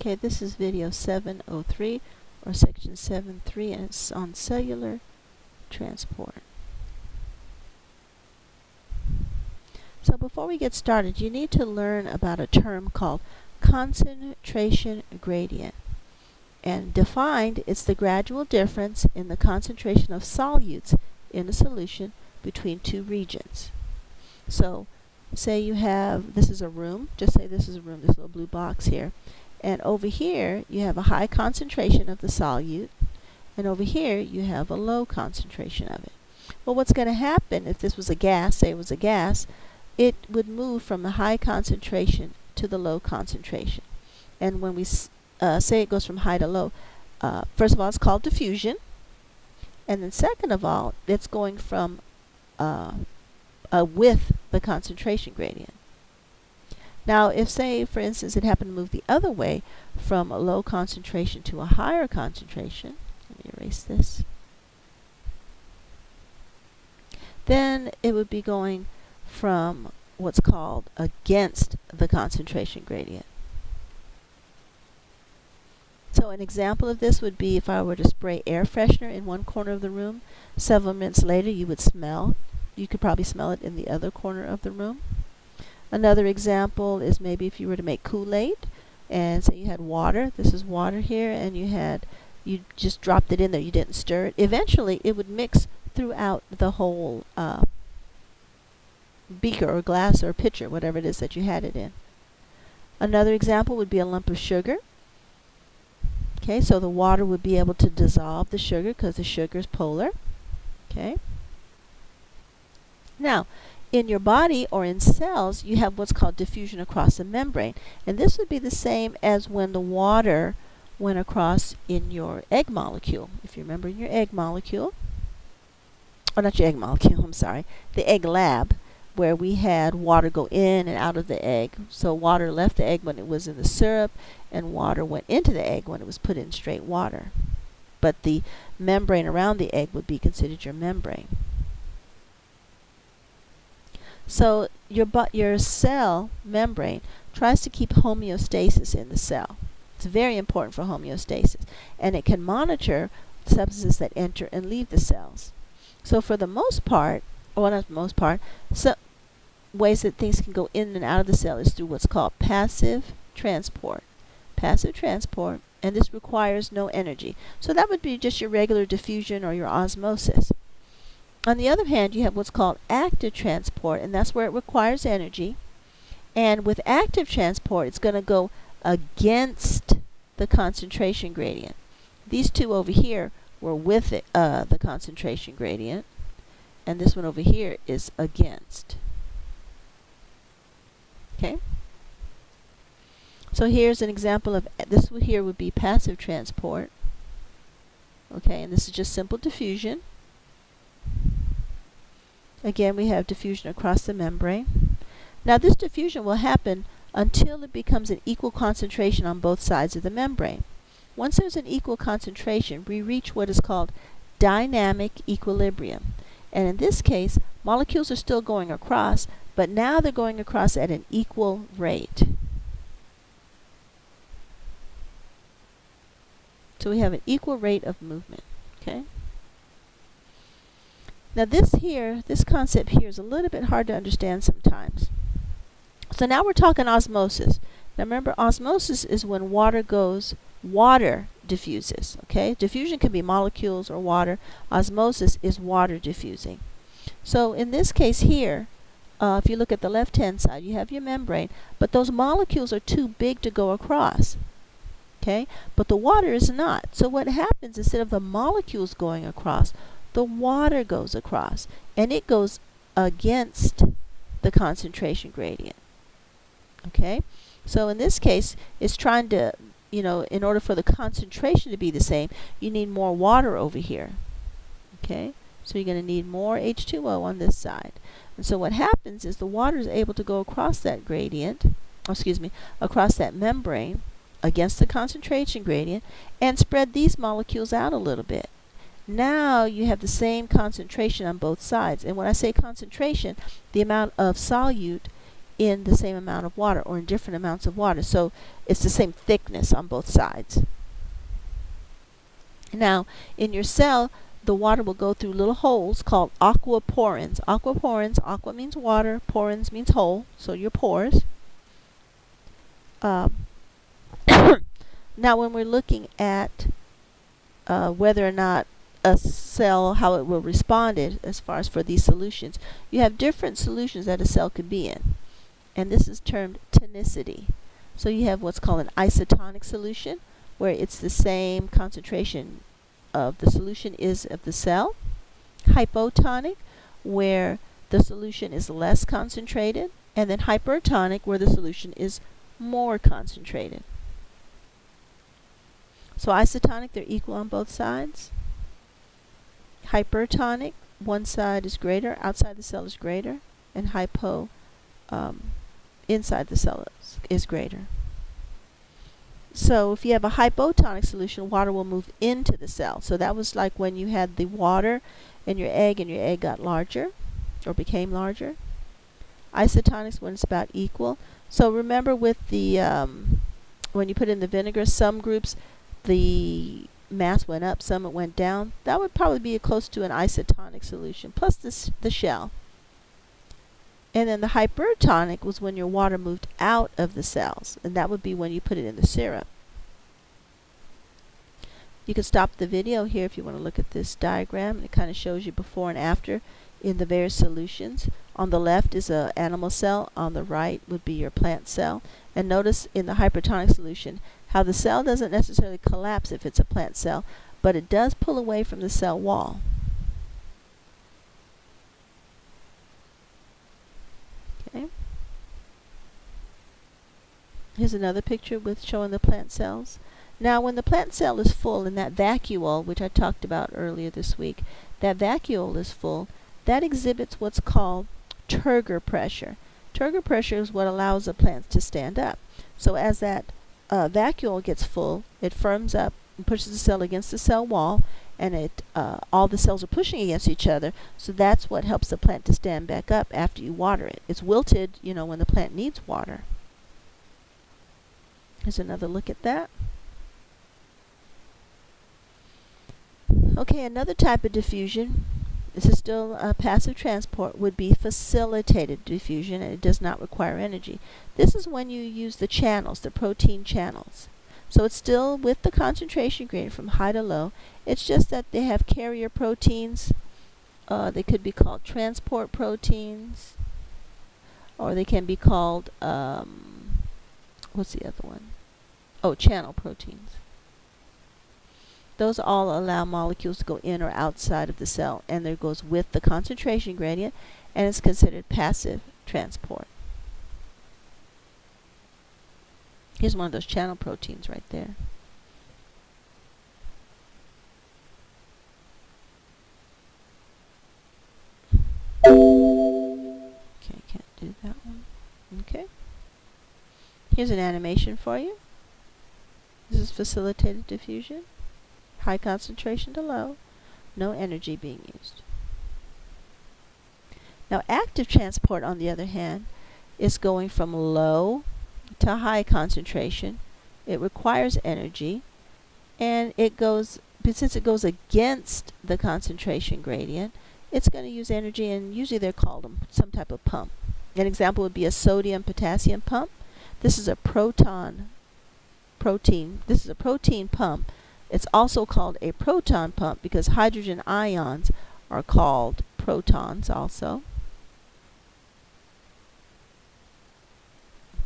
Okay, this is video 703 or section 7.3, and it's on cellular transport. So before we get started, you need to learn about a term called concentration gradient. And defined, it's the gradual difference in the concentration of solutes in a solution between two regions. So say you have, this is a room, just say this is a room, this little blue box here. And over here, you have a high concentration of the solute, and over here, you have a low concentration of it. Well, what's going to happen if this was a gas, say it was a gas, it would move from the high concentration to the low concentration. And when we say it goes from high to low, first of all, it's called diffusion. And then second of all, it's going from with the concentration gradient. Now, if, say, for instance, it happened to move the other way from a low concentration to a higher concentration, let me erase this, then it would be going from what's called against the concentration gradient. So an example of this would be if I were to spray air freshener in one corner of the room, several minutes later you would smell, you could probably smell it in the other corner of the room. Another example is maybe if you were to make Kool-Aid, and say you had water, this is water here, and you just dropped it in there, you didn't stir it. Eventually it would mix throughout the whole beaker or glass or pitcher, whatever it is that you had it in. Another example would be a lump of sugar. Okay, so the water would be able to dissolve the sugar because the sugar is polar. Okay. Now, in your body or in cells, you have what's called diffusion across the membrane. And this would be the same as when the water went across in your egg molecule. If you remember in your egg molecule, or not your egg molecule, I'm sorry, the egg lab, where we had water go in and out of the egg. So water left the egg when it was in the syrup, and water went into the egg when it was put in straight water. But the membrane around the egg would be considered your membrane. So your cell membrane tries to keep homeostasis in the cell. It's very important for homeostasis. And it can monitor substances that enter and leave the cells. So for the most part, or not the most part, so ways that things can go in and out of the cell is through what's called passive transport. Passive transport, and this requires no energy. So that would be just your regular diffusion or your osmosis. On the other hand, you have what's called active transport, and that's where it requires energy. And with active transport, it's going to go against the concentration gradient. These two over here were with it, the concentration gradient, and this one over here is against. Okay? So here's an example of this. Here would be passive transport. Okay, and this is just simple diffusion. Again, we have diffusion across the membrane. Now this diffusion will happen until it becomes an equal concentration on both sides of the membrane. Once there's an equal concentration, we reach what is called dynamic equilibrium. And in this case, molecules are still going across, but now they're going across at an equal rate. So we have an equal rate of movement. Okay? Now this concept here is a little bit hard to understand sometimes. So now we're talking osmosis. Now remember, osmosis is when water diffuses. Okay? Diffusion can be molecules or water. Osmosis is water diffusing. So in this case here, if you look at the left-hand side, you have your membrane, but those molecules are too big to go across. Okay? But the water is not. So what happens, instead of the molecules going across, the water goes across, and it goes against the concentration gradient. Okay? So in this case, it's trying to, in order for the concentration to be the same, you need more water over here. Okay? So you're going to need more H2O on this side. And so what happens is the water is able to go across that gradient, across that membrane against the concentration gradient and spread these molecules out a little bit. Now you have the same concentration on both sides. And when I say concentration, the amount of solute in the same amount of water or in different amounts of water. So it's the same thickness on both sides. Now, in your cell, the water will go through little holes called aquaporins. Aquaporins, aqua means water, porins means hole, so your pores. Now, when we're looking at whether or not a cell, how it will respond as far as for these solutions, you have different solutions that a cell could be in, and this is termed tonicity. So you have what's called an isotonic solution, where it's the same concentration of the solution is of the cell. Hypotonic, where the solution is less concentrated, and then hypertonic, where the solution is more concentrated. So isotonic, they're equal on both sides. Hypertonic, one side is greater, outside the cell is greater, and hypo, inside the cell is greater. So if you have a hypotonic solution, water will move into the cell. So that was like when you had the water in your egg and your egg got larger or became larger. Isotonics, when it's about equal. So remember with the when you put in the vinegar, some groups the mass went up, some it went down. That would probably be close to an isotonic solution, plus the shell. And then the hypertonic was when your water moved out of the cells, and that would be when you put it in the syrup. You can stop the video here if you want to look at this diagram. It kind of shows you before and after in the various solutions. On the left is an animal cell, on the right would be your plant cell. And notice in the hypertonic solution how the cell doesn't necessarily collapse if it's a plant cell, but it does pull away from the cell wall. Okay. Here's another picture with showing the plant cells. Now when the plant cell is full in that vacuole, which I talked about earlier this week, that vacuole is full, that exhibits what's called turgor pressure. Turgor pressure is what allows the plant to stand up. So as that vacuole gets full, it firms up and pushes the cell against the cell wall, and all the cells are pushing against each other, so that's what helps the plant to stand back up after you water it. It's wilted, you know, when the plant needs water. Here's another look at that. Okay, another type of diffusion, this is still passive transport, would be facilitated diffusion, and it does not require energy. This is when you use the channels, the protein channels. So it's still with the concentration gradient from high to low. It's just that they have carrier proteins. They could be called transport proteins, or they can be called, what's the other one? Oh, channel proteins. Those all allow molecules to go in or outside of the cell, and there goes with the concentration gradient, and it's considered passive transport. Here's one of those channel proteins right there. Okay, can't do that one. Okay. Here's an animation for you. This is facilitated diffusion. High concentration to low. No energy being used. Now active transport, on the other hand, is going from low to high concentration. It requires energy, and it goes, but since it goes against the concentration gradient, it's going to use energy, and usually they're called some type of pump. An example would be a sodium-potassium pump. This is a protein pump. It's also called a proton pump because hydrogen ions are called protons also.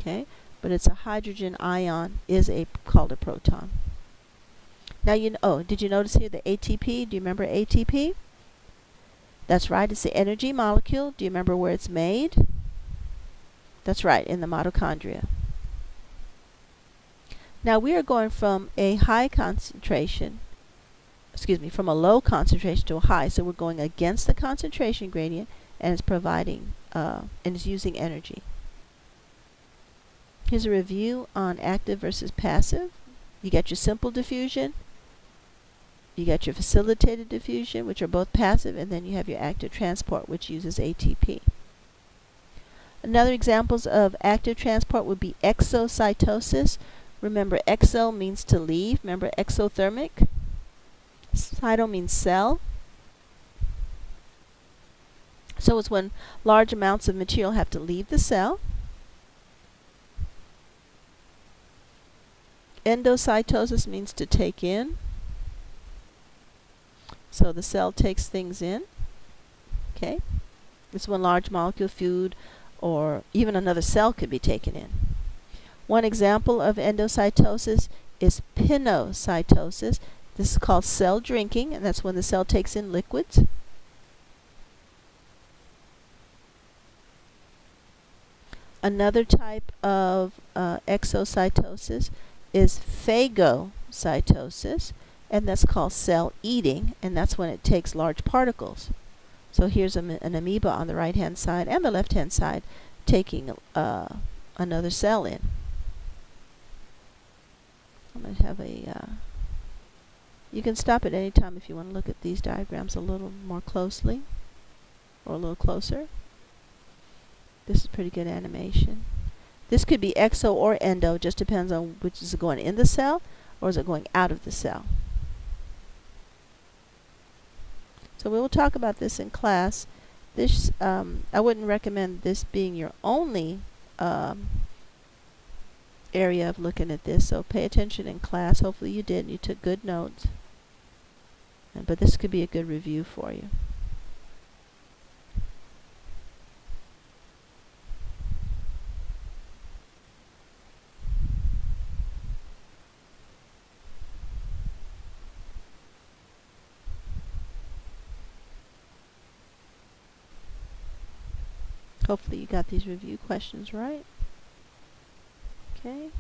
Okay, but it's a hydrogen ion is called a proton. Now did you notice here the ATP? Do you remember ATP? That's right, it's the energy molecule. Do you remember where it's made? That's right, in the mitochondria. Now we are going from a high concentration, from a low concentration to a high, so we're going against the concentration gradient, and it's providing, and it's using energy. Here's a review on active versus passive. You got your simple diffusion, you got your facilitated diffusion, which are both passive, and then you have your active transport, which uses ATP. Another examples of active transport would be exocytosis. Remember, exo means to leave. Remember exothermic? Cyto means cell. So it's when large amounts of material have to leave the cell. Endocytosis means to take in. So the cell takes things in. Okay? It's when large molecule food or even another cell could be taken in. One example of endocytosis is pinocytosis. This is called cell drinking, and that's when the cell takes in liquids. Another type of exocytosis is phagocytosis, and that's called cell eating, and that's when it takes large particles. So here's an amoeba on the right hand side and the left hand side taking another cell in. I'm going to have a you can stop at any time if you want to look at these diagrams a little more closely or a little closer. This is pretty good animation. This could be exo or endo, just depends on which is it going in the cell or is it going out of the cell. So we will talk about this in class. This I wouldn't recommend this being your only area of looking at this, so pay attention in class. Hopefully you did and you took good notes. But this could be a good review for you. Hopefully you got these review questions right. Okay.